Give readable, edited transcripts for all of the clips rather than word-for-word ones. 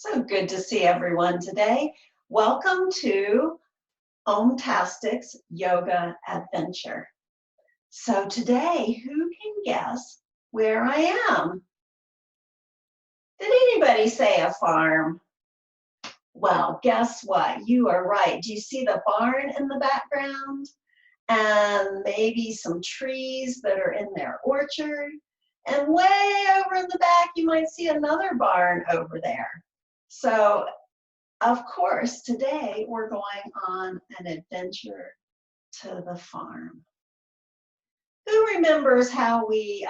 So good to see everyone today. Welcome to Omtastic's Yoga Adventure. So today, who can guess where I am? Did anybody say a farm? Well, guess what? You are right. Do you see the barn in the background? And maybe some trees that are in their orchard. And way over in the back, you might see another barn over there. So, of course, today we're going on an adventure to the farm. Who remembers how we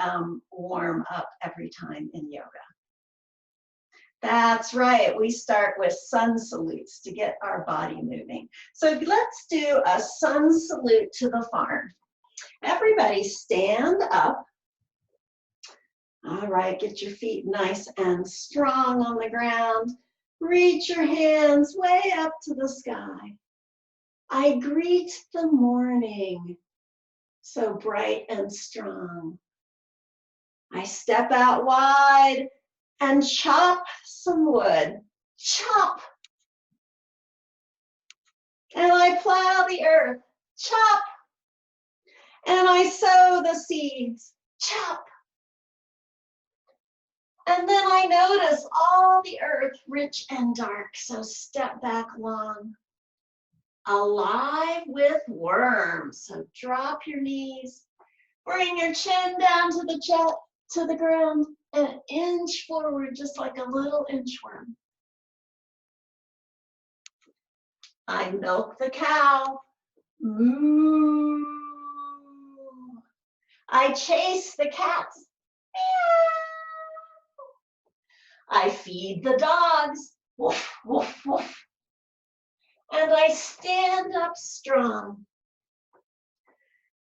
warm up every time in yoga? That's right, we start with sun salutes to get our body moving. So let's do a sun salute to the farm. Everybody stand up. All right, get your feet nice and strong on the ground. Reach your hands way up to the sky. I greet the morning, so bright and strong. I step out wide and chop some wood. Chop. And I plow the earth. Chop. And I sow the seeds. Chop. And then I notice all the earth rich and dark, so step back long. Alive with worms, so drop your knees, bring your chin down to the ground, and an inch forward, just like a little inchworm. I milk the cow. Moo. I chase the cats. Meow. I feed the dogs. Woof, woof, woof. And I stand up strong,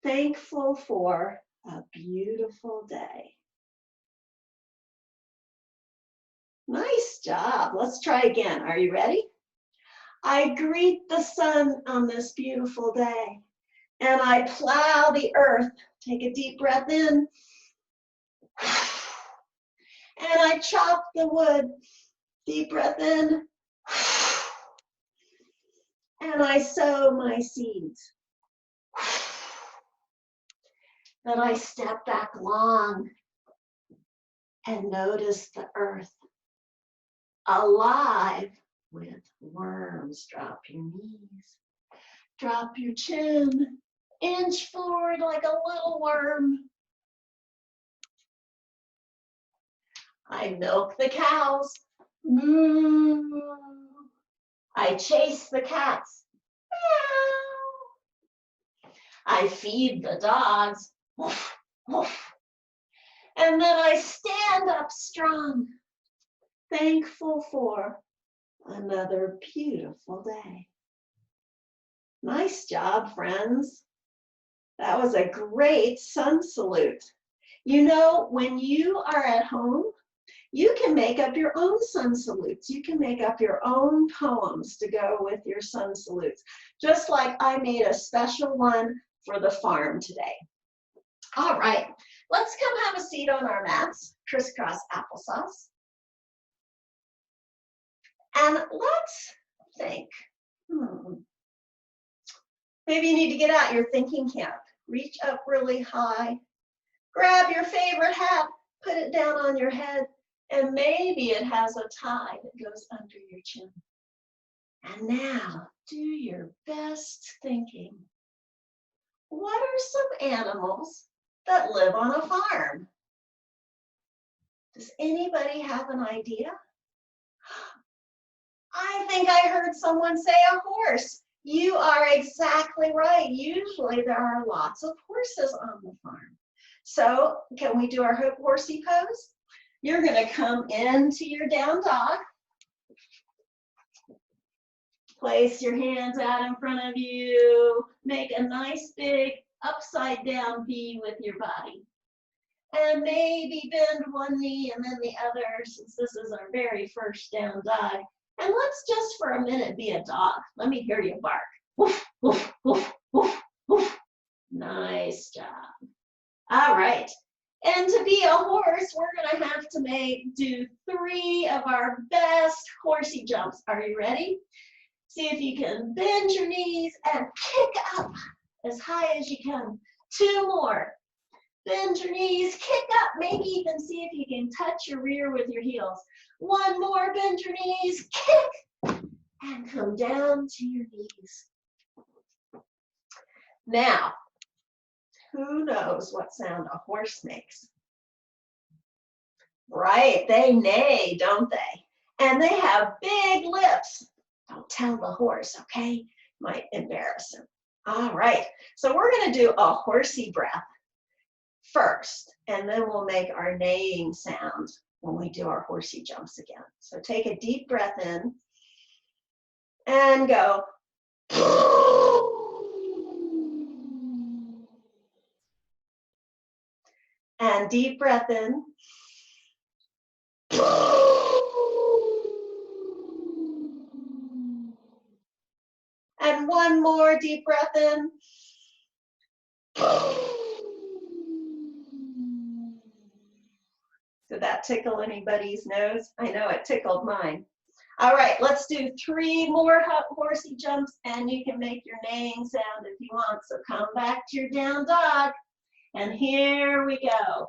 thankful for a beautiful day. Nice job. Let's try again. Are you ready? I greet the sun on this beautiful day, and I plow the earth. Take a deep breath in. And I chop the wood. Deep breath in. And I sow my seeds. Then I step back long and notice the earth alive with worms. Drop your knees. Drop your chin. Inch forward like a little worm. I milk the cows. Moo. I chase the cats. Meow. I feed the dogs. Woof, woof. And then I stand up strong, thankful for another beautiful day. Nice job, friends. That was a great sun salute. You know, when you are at home, you can make up your own sun salutes. You can make up your own poems to go with your sun salutes, just like I made a special one for the farm today. All right, let's come have a seat on our mats, crisscross applesauce. And let's think. Maybe you need to get out your thinking cap. Reach up really high. Grab your favorite hat, put it down on your head, and maybe it has a tie that goes under your chin. And now, do your best thinking. What are some animals that live on a farm? Does anybody have an idea? I think I heard someone say a horse. You are exactly right. Usually there are lots of horses on the farm. So can we do our horsey pose? You're going to come into your down dog. Place your hands out in front of you. Make a nice big upside down V with your body. And maybe bend one knee and then the other, since this is our very first down dog. And let's just for a minute be a dog. Let me hear you bark. Woof, woof, woof, woof, woof. Nice job. All right. And to be a horse, we're gonna have to do 3 of our best horsey jumps. Are you ready? See if you can bend your knees and kick up as high as you can. 2 more. Bend your knees, kick up, maybe even see if you can touch your rear with your heels. 1 more, bend your knees, kick, and come down to your knees. Now, who knows what sound a horse makes? Right, they neigh, don't they? And they have big lips. Don't tell the horse, okay? Might embarrass him. All right, so we're gonna do a horsey breath first, and then we'll make our neighing sound when we do our horsey jumps again. So take a deep breath in and go. And deep breath in. And 1 more deep breath in. Did that tickle anybody's nose? I know it tickled mine. All right, let's do 3 more horsey jumps, and you can make your neighing sound if you want. So come back to your down dog, and here we go.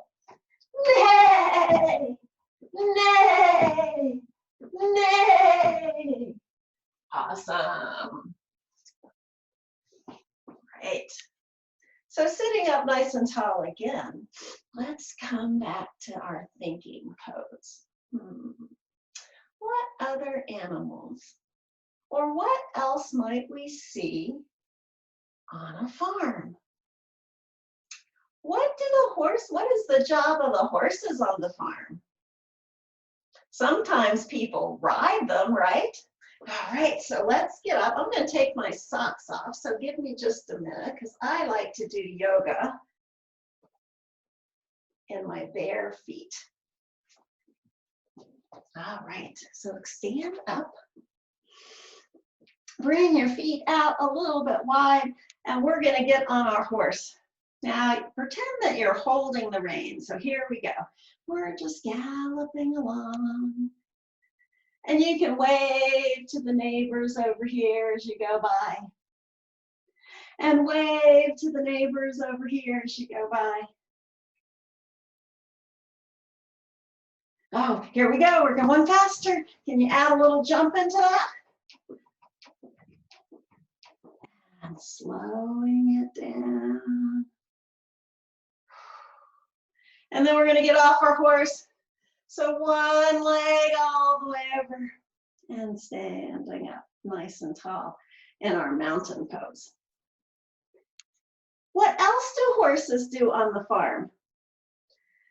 Neigh, neigh, neigh. Awesome. Great. So sitting up nice and tall again, let's come back to our thinking pose. What other animals or what else might we see on a farm? What is the job of the horses on the farm? Sometimes people ride them, right? All right, so let's get up. I'm going to take my socks off, so give me just a minute because I like to do yoga in my bare feet. All right, so stand up. Bring your feet out a little bit wide, and we're going to get on our horse. Now, pretend that you're holding the reins. So here we go. We're just galloping along. And you can wave to the neighbors over here as you go by. And wave to the neighbors over here as you go by. Oh, here we go. We're going faster. Can you add a little jump into that? And slowing it down. And then we're going to get off our horse. So 1 leg all the way over and standing up nice and tall in our mountain pose. What else do horses do on the farm?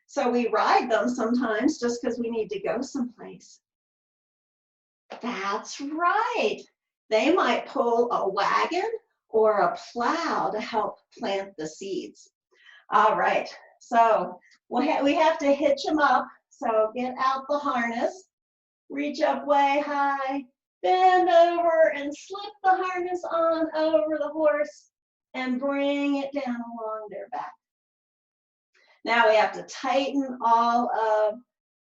So we ride them sometimes just because we need to go someplace. That's right. They might pull a wagon or a plow to help plant the seeds. All right, so we have to hitch them up. So get out the harness, reach up way high, bend over and slip the harness on over the horse and bring it down along their back. Now we have to tighten all of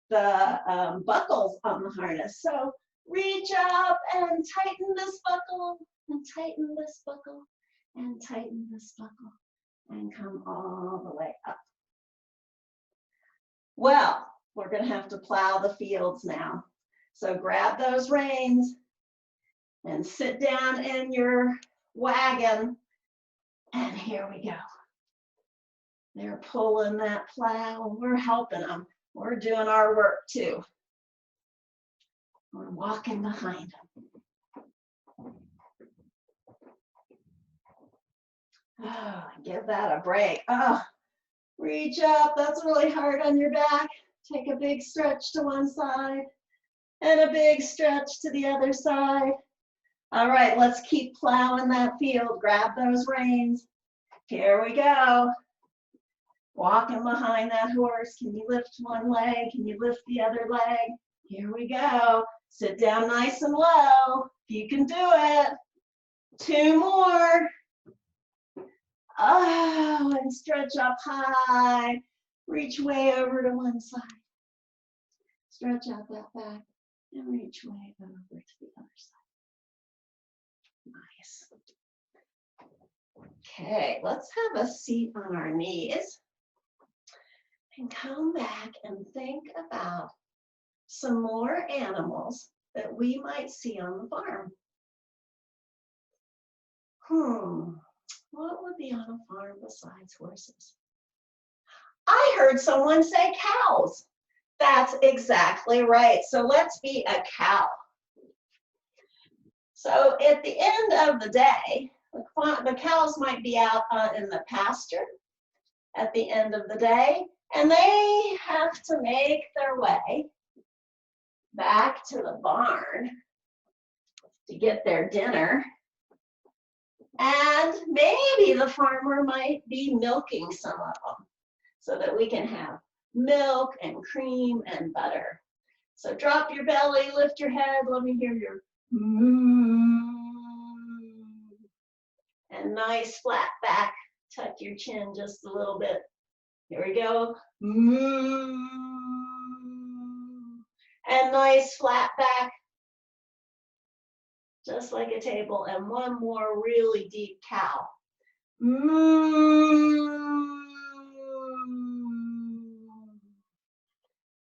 the buckles on the harness. So reach up and tighten this buckle and tighten this buckle and tighten this buckle and come all the way up. Well, we're going to have to plow the fields now. So grab those reins and sit down in your wagon. And here we go. They're pulling that plow and we're helping them. We're doing our work too. We're walking behind them. Oh, give that a break. Oh, reach up. That's really hard on your back. Take a big stretch to one side and a big stretch to the other side. All right, let's keep plowing that field. Grab those reins. Here we go. Walking behind that horse. Can you lift one leg? Can you lift the other leg? Here we go. Sit down nice and low. You can do it. 2 more. Oh, and stretch up high. Reach way over to one side. Stretch out that back and reach way over to the other side. Nice. Okay, let's have a seat on our knees and come back and think about some more animals that we might see on the farm. What would be on a farm besides horses? I heard someone say cows. That's exactly right. So let's be a cow. So at the end of the day, the cows might be out in the pasture at the end of the day, and they have to make their way back to the barn to get their dinner. And maybe the farmer might be milking some of them so that we can have milk and cream and butter. So drop your belly, lift your head, let me hear your moo. And nice flat back, tuck your chin just a little bit. Here we go, moo. And nice flat back, just like a table, and one more really deep cow. Moo.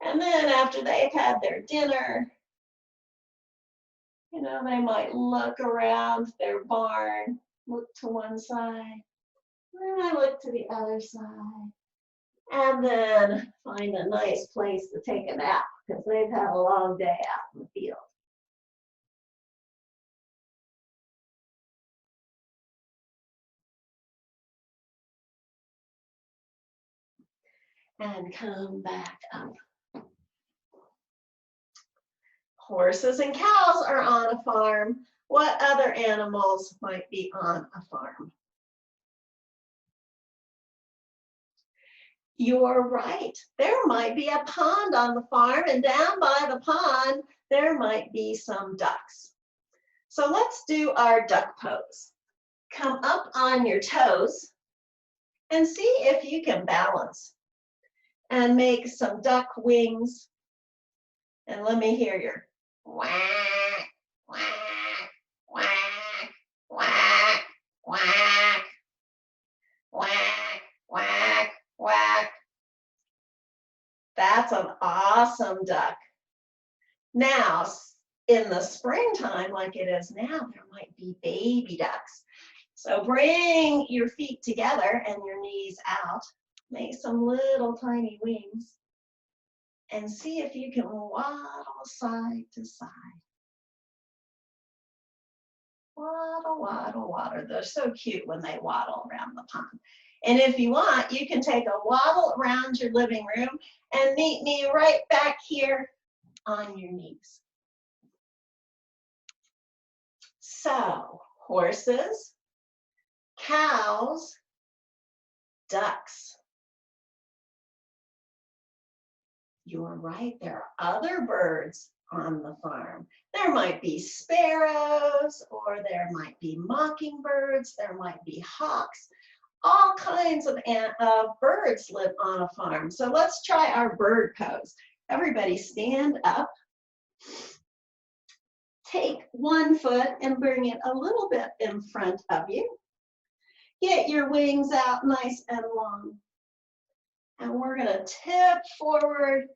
And then after they've had their dinner, you know, they might look around their barn, look to one side, and I look to the other side, and then find a nice place to take a nap because they've had a long day out in the field. And come back up. Horses and cows are on a farm. What other animals might be on a farm? You're right. There might be a pond on the farm, and down by the pond, there might be some ducks. So let's do our duck pose. Come up on your toes and see if you can balance and make some duck wings. And let me hear your quack, quack, quack, quack, quack, quack, quack, quack. That's an awesome duck. Now, in the springtime, like it is now, there might be baby ducks. So bring your feet together and your knees out. Make some little tiny wings. And see if you can waddle side to side. Waddle, waddle, waddle. They're so cute when they waddle around the pond. And if you want, you can take a waddle around your living room and meet me right back here on your knees. So, horses, cows, ducks. You're right, there are other birds on the farm. There might be sparrows, or there might be mockingbirds, there might be hawks. All kinds of birds live on a farm. So let's try our bird pose. Everybody stand up. Take one foot and bring it a little bit in front of you. Get your wings out nice and long. And we're going to tip forward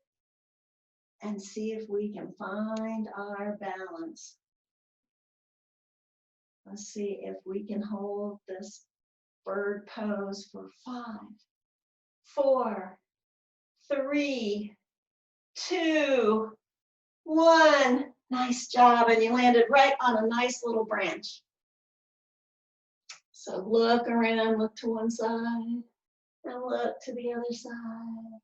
and see if we can find our balance. Let's see if we can hold this bird pose for 5, 4, 3, 2, 1. Nice job. And you landed right on a nice little branch. So look around, look to one side, and look to the other side.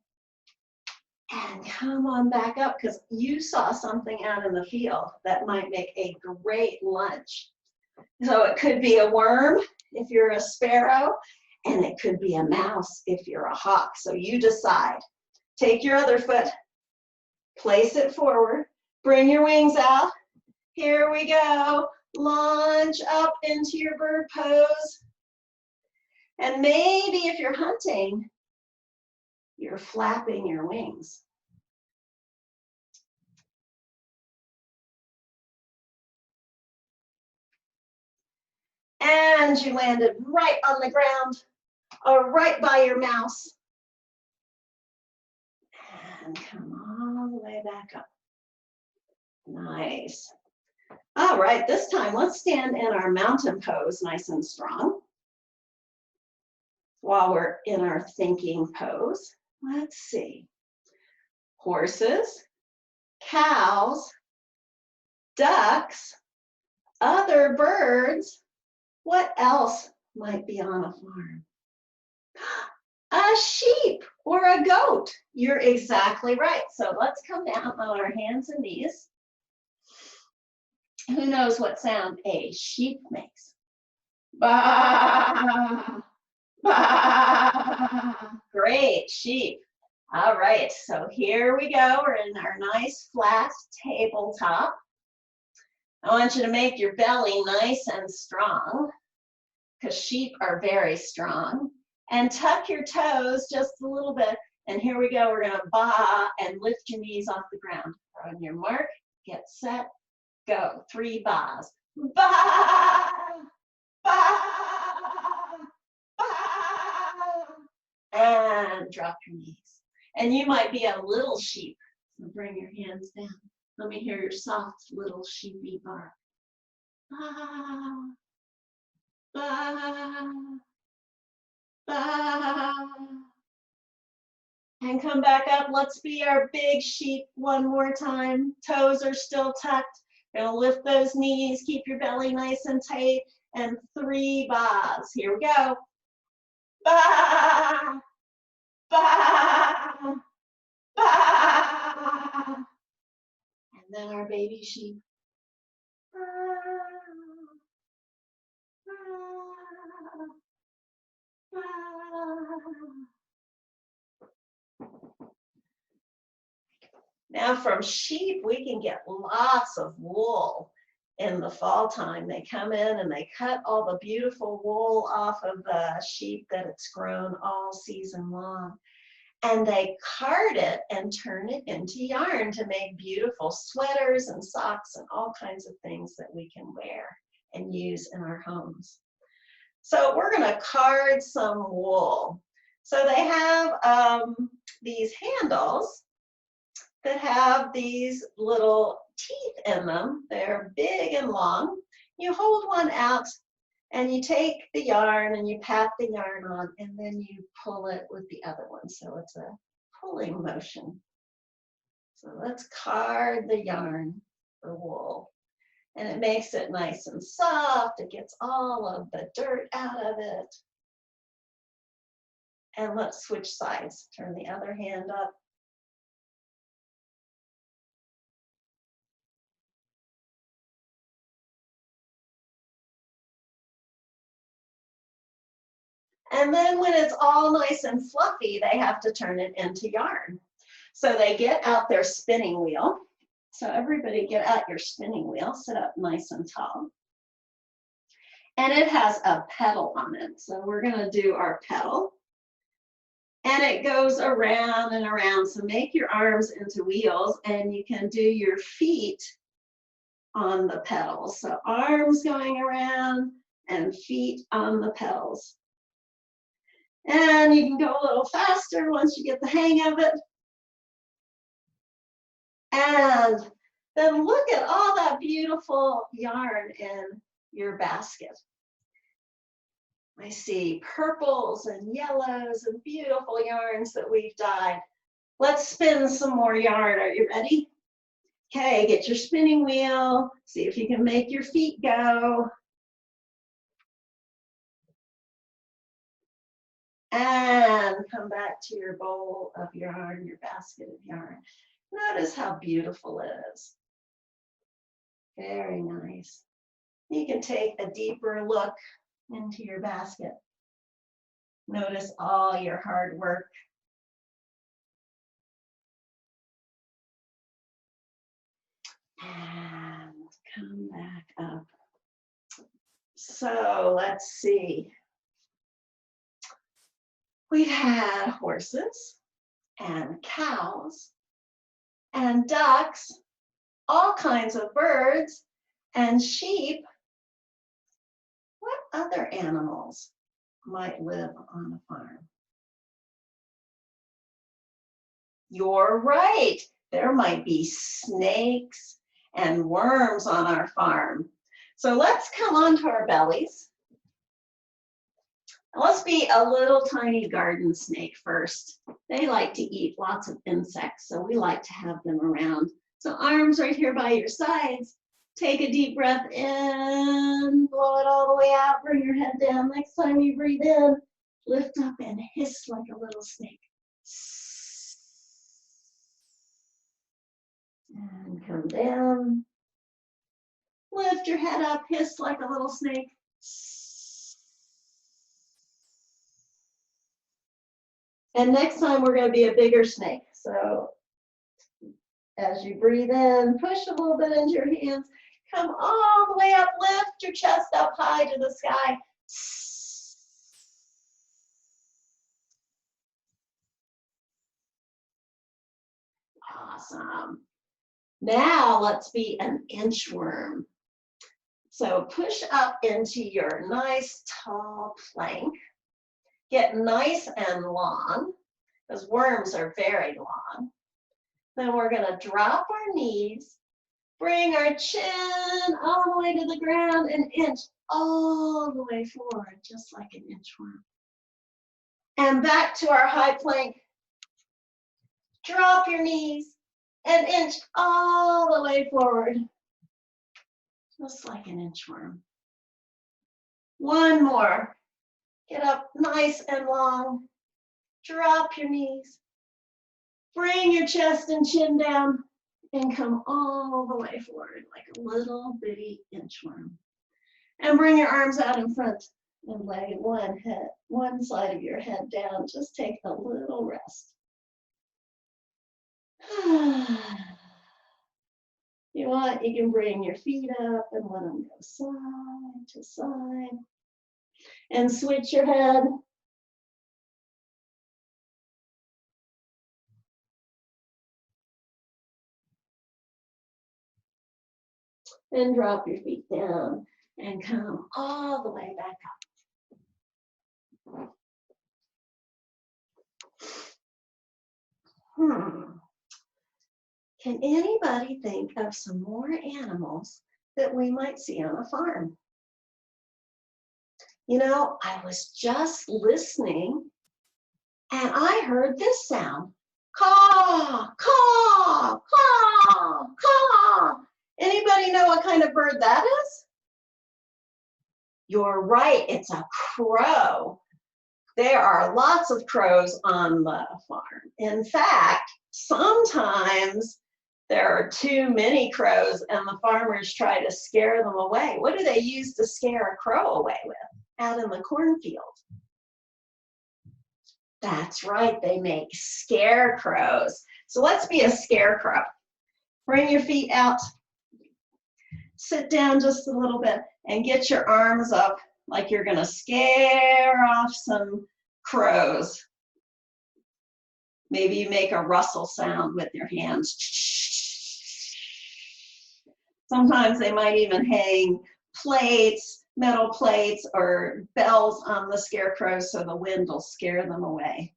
And come on back up, because you saw something out in the field that might make a great lunch. So it could be a worm if you're a sparrow, and it could be a mouse if you're a hawk. So you decide. Take your other foot, place it forward, bring your wings out. Here we go. Launch up into your bird pose. And maybe if you're hunting, You're flapping your wings. And you landed right on the ground or right by your mouse. And come all the way back up. Nice. All right, this time let's stand in our mountain pose nice and strong. While we're in our thinking pose, let's see. Horses, cows, ducks, other birds. What else might be on a farm? A sheep or a goat. You're exactly right. So let's come down on our hands and knees. Who knows what sound a sheep makes? Bah, bah. Great, sheep. All right, so here we go. We're in our nice flat tabletop. I want you to make your belly nice and strong because sheep are very strong. And tuck your toes just a little bit. And here we go. We're going to bah and lift your knees off the ground. On your mark, get set, go. 3 bahs. Bah, bah, bah. And drop your knees. And you might be a little sheep. So bring your hands down. Let me hear your soft little sheepy bark. Bah, bah, bah. And come back up. Let's be our big sheep one more time. Toes are still tucked. Gonna lift those knees. Keep your belly nice and tight. And 3 bahs. Here we go. Bah, bah, bah. And then our baby sheep. Bah, bah, bah. Now from sheep, we can get lots of wool in the fall time. They come in and they cut all the beautiful wool off of the sheep that it's grown all season long. And they card it and turn it into yarn to make beautiful sweaters and socks and all kinds of things that we can wear and use in our homes. So we're going to card some wool. So they have these handles that have these little teeth in them. They're big and long. You hold one out and you take the yarn and you pat the yarn on and then you pull it with the other one. So it's a pulling motion. So let's card the yarn, the wool. And it makes it nice and soft. It gets all of the dirt out of it. And let's switch sides. Turn the other hand up. And then when it's all nice and fluffy, they have to turn it into yarn. So they get out their spinning wheel. So everybody get out your spinning wheel, sit up nice and tall. And it has a pedal on it. So we're gonna do our pedal. And it goes around and around. So make your arms into wheels and you can do your feet on the pedals. So arms going around and feet on the pedals. And you can go a little faster once you get the hang of it. And then look at all that beautiful yarn in your basket. I see purples and yellows and beautiful yarns that we've dyed. Let's spin some more yarn. Are you ready? Okay, get your spinning wheel. See if you can make your feet go. And come back to your bowl of yarn, your basket of yarn. Notice how beautiful it is. Very nice. You can take a deeper look into your basket. Notice all your hard work. And come back up. So let's see. We've had horses, and cows and ducks, all kinds of birds and sheep. What other animals might live on a farm? You're right. There might be snakes and worms on our farm. So let's come onto our bellies. Let's be a little tiny garden snake first. They like to eat lots of insects, so we like to have them around. So arms right here by your sides. Take a deep breath in, blow it all the way out, bring your head down. Next time you breathe in, lift up and hiss like a little snake. And come down. Lift your head up, hiss like a little snake. And next time we're going to be a bigger snake. So as you breathe in, push a little bit into your hands. Come all the way up, lift your chest up high to the sky. Awesome. Now let's be an inchworm. So push up into your nice tall plank. Get nice and long, because worms are very long. Then we're going to drop our knees, bring our chin all the way to the ground and inch all the way forward, just like an inchworm. And back to our high plank. Drop your knees and inch all the way forward, just like an inchworm. One more. Get up nice and long. Drop your knees. Bring your chest and chin down and come all the way forward like a little bitty inchworm. And bring your arms out in front and lay one side of your head down. Just take a little rest. You want, you can bring your feet up and let them go side to side. And switch your head. And drop your feet down and come all the way back up. Can anybody think of some more animals that we might see on a farm? You know, I was just listening and I heard this sound. Caw, caw, caw, caw. Anybody know what kind of bird that is? You're right, it's a crow. There are lots of crows on the farm. In fact, sometimes there are too many crows and the farmers try to scare them away. What do they use to scare a crow away with out in the cornfield? That's right, they make scarecrows. So let's be a scarecrow. Bring your feet out. Sit down just a little bit and get your arms up like you're going to scare off some crows. Maybe you make a rustle sound with your hands. Sometimes they might even hang plates, metal plates, or bells on the scarecrows so the wind will scare them away.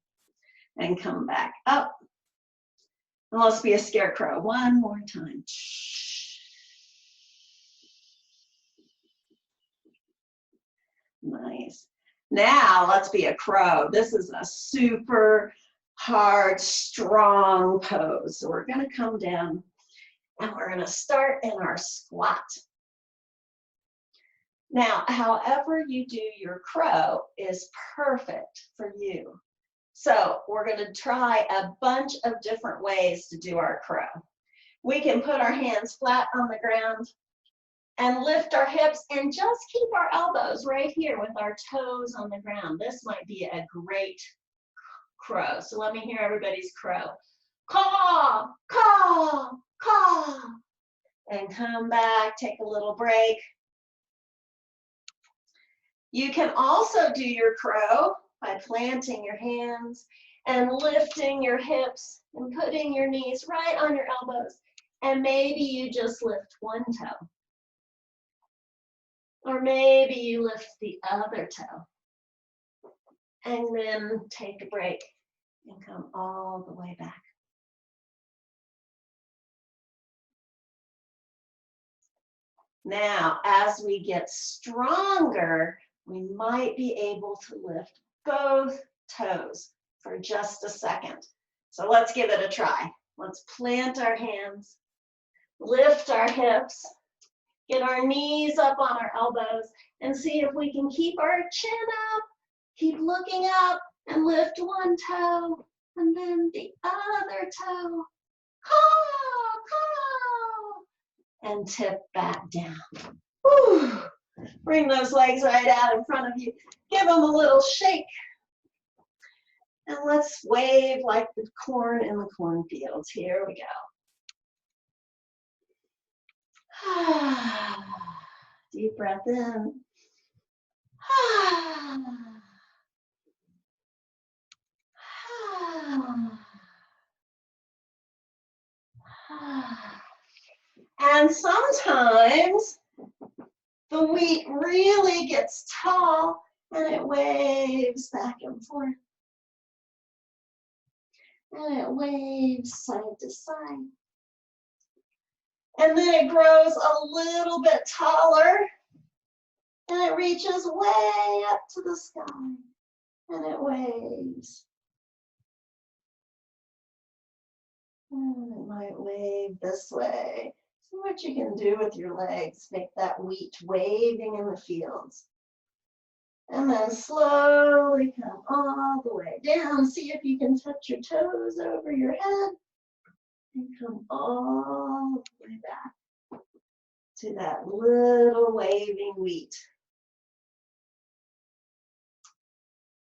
And come back up. And let's be a scarecrow one more time. Nice. Now let's be a crow. This is a super hard, strong pose. So we're going to come down and we're going to start in our squat. Now, however you do your crow is perfect for you. So we're going to try a bunch of different ways to do our crow. We can put our hands flat on the ground and lift our hips and just keep our elbows right here with our toes on the ground. This might be a great crow. So let me hear everybody's crow. Caw, caw, caw. And come back, take a little break. You can also do your crow by planting your hands and lifting your hips and putting your knees right on your elbows. And maybe you just lift one toe. Or maybe you lift the other toe. And then take a break and come all the way back. Now, as we get stronger, we might be able to lift both toes for just a second. So let's give it a try. Let's plant our hands, lift our hips, get our knees up on our elbows, and see if we can keep our chin up, keep looking up, and lift one toe, and then the other toe. And tip back down. Whew. Bring those legs right out in front of you. Give them a little shake. And let's wave like the corn in the cornfields. Here we go. Deep breath in. And sometimes the wheat really gets tall and it waves back and forth. And it waves side to side. And then it grows a little bit taller and it reaches way up to the sky and it waves. And it might wave this way. See what you can do with your legs. Make that wheat waving in the fields. And then slowly come all the way down. See if you can touch your toes over your head. And come all the way back to that little waving wheat.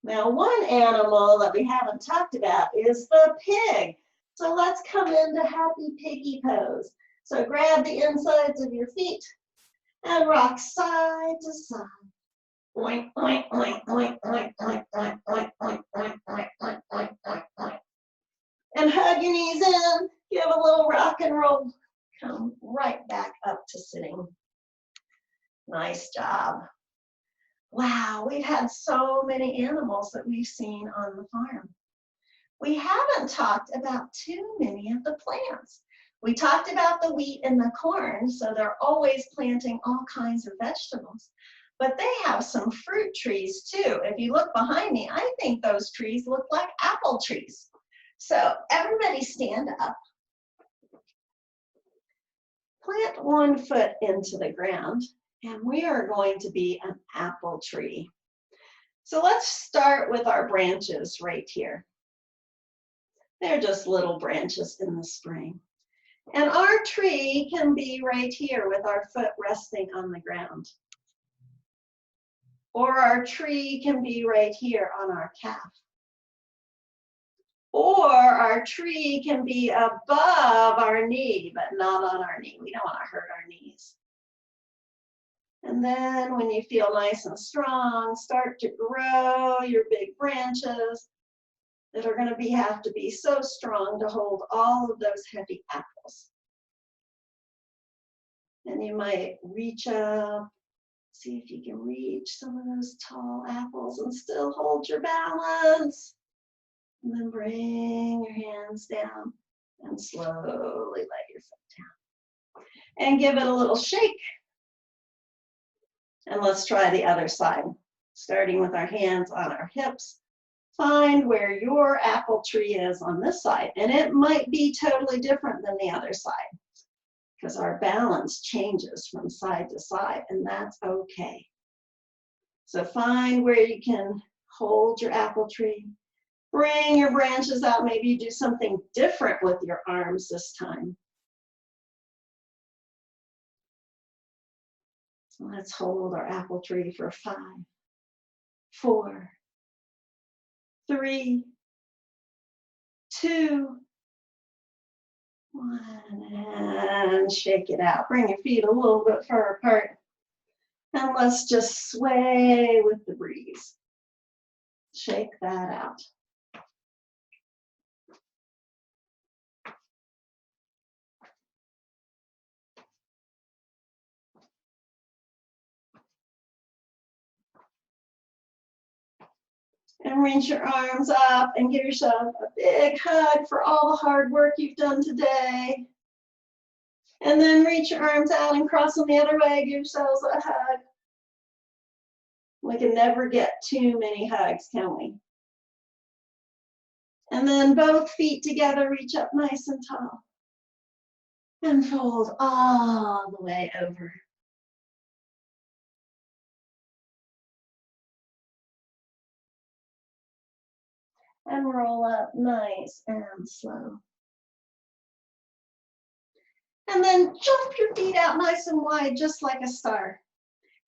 Now, one animal that we haven't talked about is the pig. So let's come into happy piggy pose. So grab the insides of your feet and rock side to side. Oink, oink, oink, oink, oink, oink, oink, oink, oink, oink, oink, oink, oink, oink, oink. And hug your knees in, give a little rock and roll. Come right back up to sitting. Nice job. Wow, we've had so many animals that we've seen on the farm. We haven't talked about too many of the plants. We talked about the wheat and the corn, so they're always planting all kinds of vegetables. But they have some fruit trees too. If you look behind me, I think those trees look like apple trees. So everybody stand up. Plant one foot into the ground, and we are going to be an apple tree. So let's start with our branches right here. They're just little branches in the spring. And our tree can be right here with our foot resting on the ground. Or our tree can be right here on our calf. Or our tree can be above our knee, but not on our knee. We don't want to hurt our knees. And then when you feel nice and strong, start to grow your big branches that are going to have to be so strong to hold all of those heavy apples. And you might reach up, see if you can reach some of those tall apples and still hold your balance. And then bring your hands down and slowly let your foot down. And give it a little shake. And let's try the other side, starting with our hands on our hips. Find where your apple tree is on this side. And it might be totally different than the other side because our balance changes from side to side, and that's okay. So find where you can hold your apple tree. Bring your branches out. Maybe you do something different with your arms this time. So let's hold our apple tree for 5, 4, 3, 2, 1, and shake it out. Bring your feet a little bit far apart. And let's just sway with the breeze. Shake that out. And reach your arms up and give yourself a big hug for all the hard work you've done today. And then reach your arms out and cross them the other way. Give yourselves a hug. We can never get too many hugs, can we? And then both feet together, reach up nice and tall. And fold all the way over. And roll up nice and slow. And then jump your feet out nice and wide, just like a star.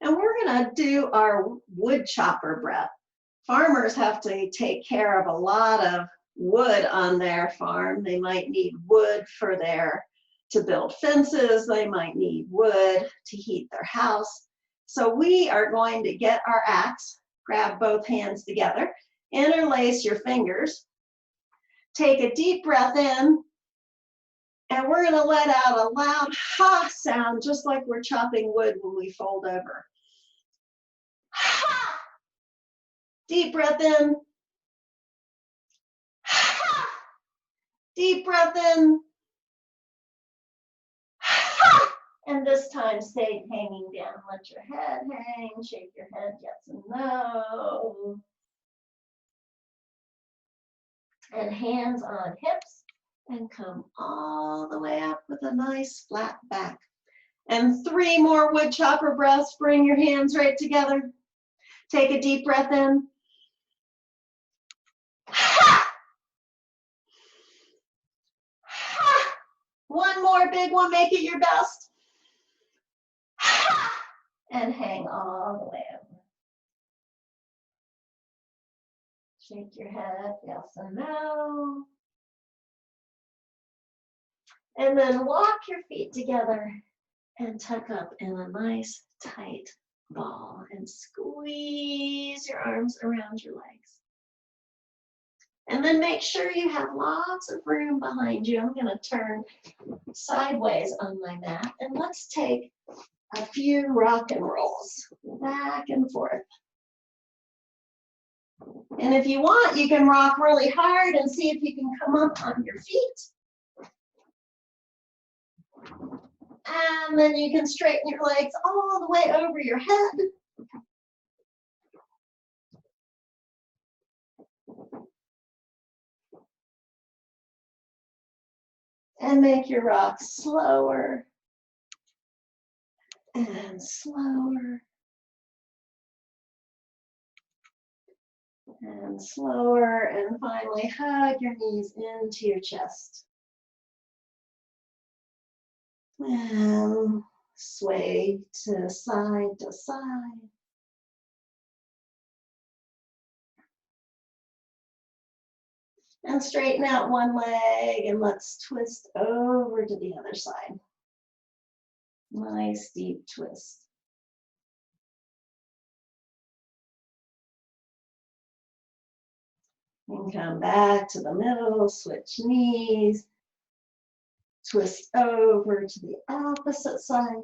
And we're gonna do our wood chopper breath. Farmers have to take care of a lot of wood on their farm. They might need wood to build fences. They might need wood to heat their house. So we are going to get our axe, grab both hands together, interlace your fingers, take a deep breath in, and we're going to let out a loud ha sound, just like we're chopping wood when we fold over. Ha! Deep breath in. Ha! Deep breath in. Ha! And this time stay hanging down. Let your head hang, shake your head yes and no. And hands on hips and come all the way up with a nice flat back. And 3 more wood chopper breaths. Bring your hands right together. Take a deep breath in. Ha! Ha! One more big one, make it your best. Ha! And hang all the way over. Shake your head, yes and no. And then walk your feet together and tuck up in a nice tight ball and squeeze your arms around your legs. And then make sure you have lots of room behind you. I'm going to turn sideways on my mat and let's take a few rock and rolls back and forth. And if you want, you can rock really hard and see if you can come up on your feet. And then you can straighten your legs all the way over your head. And make your rocks slower and slower and slower. And finally, hug your knees into your chest. And sway to side to side. And straighten out one leg and let's twist over to the other side. Nice deep twist. And come back to the middle, switch knees. Twist over to the opposite side.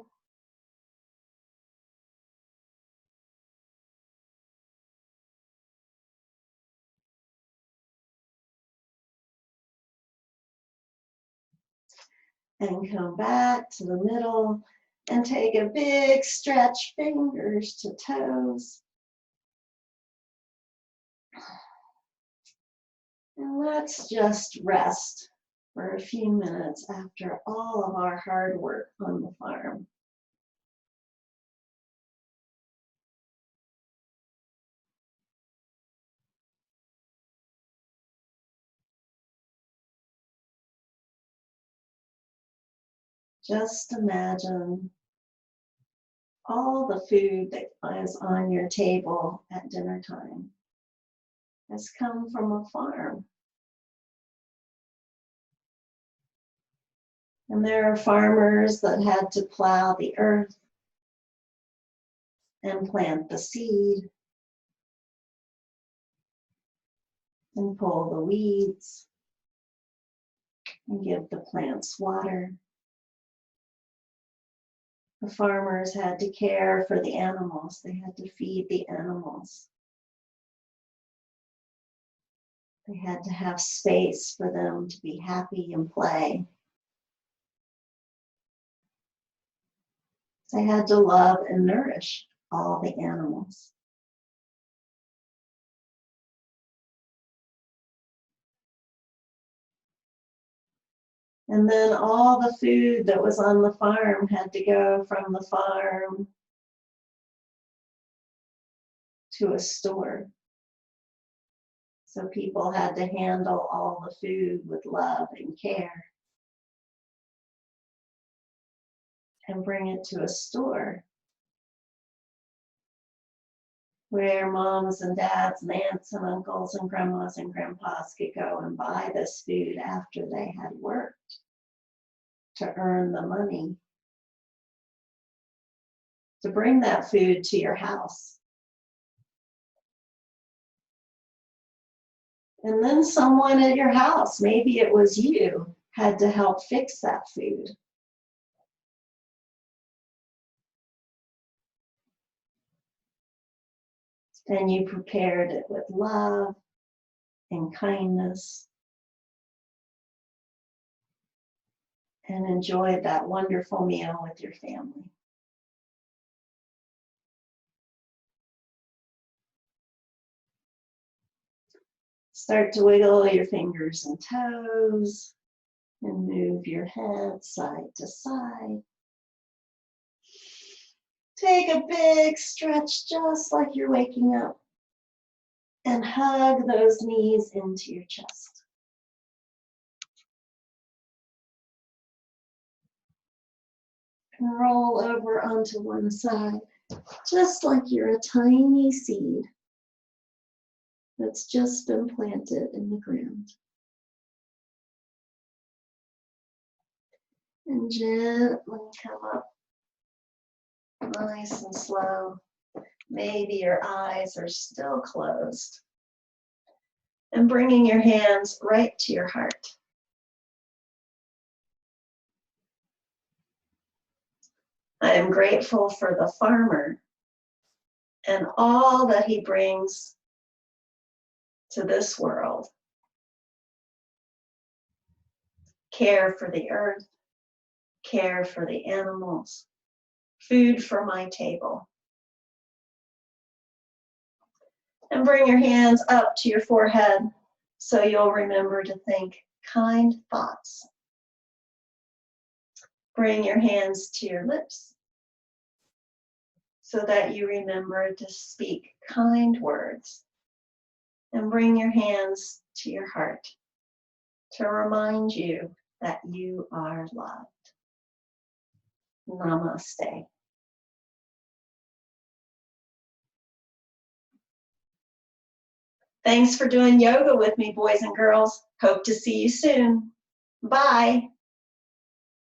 And come back to the middle and take a big stretch, fingers to toes. And let's just rest for a few minutes after all of our hard work on the farm. Just imagine all the food that is on your table at dinner time has come from a farm. And there are farmers that had to plow the earth and plant the seed and pull the weeds and give the plants water. The farmers had to care for the animals. They had to feed the animals. They had to have space for them to be happy and play. They had to love and nourish all the animals. And then all the food that was on the farm had to go from the farm to a store. So people had to handle all the food with love and care and bring it to a store where moms and dads and aunts and uncles and grandmas and grandpas could go and buy this food after they had worked to earn the money to bring that food to your house. And then someone at your house, maybe it was you, had to help fix that food. And you prepared it with love and kindness and enjoyed that wonderful meal with your family. Start to wiggle your fingers and toes and move your head side to side. Take a big stretch just like you're waking up and hug those knees into your chest. And roll over onto one side, just like you're a tiny seed that's just been planted in the ground. And gently come up, nice and slow. Maybe your eyes are still closed. And bringing your hands right to your heart. I am grateful for the farmer and all that he brings to this world. Care for the earth, care for the animals, food for my table. And bring your hands up to your forehead so you'll remember to think kind thoughts. Bring your hands to your lips so that you remember to speak kind words. And bring your hands to your heart to remind you that you are loved. Namaste. Thanks for doing yoga with me, boys and girls. Hope to see you soon. Bye.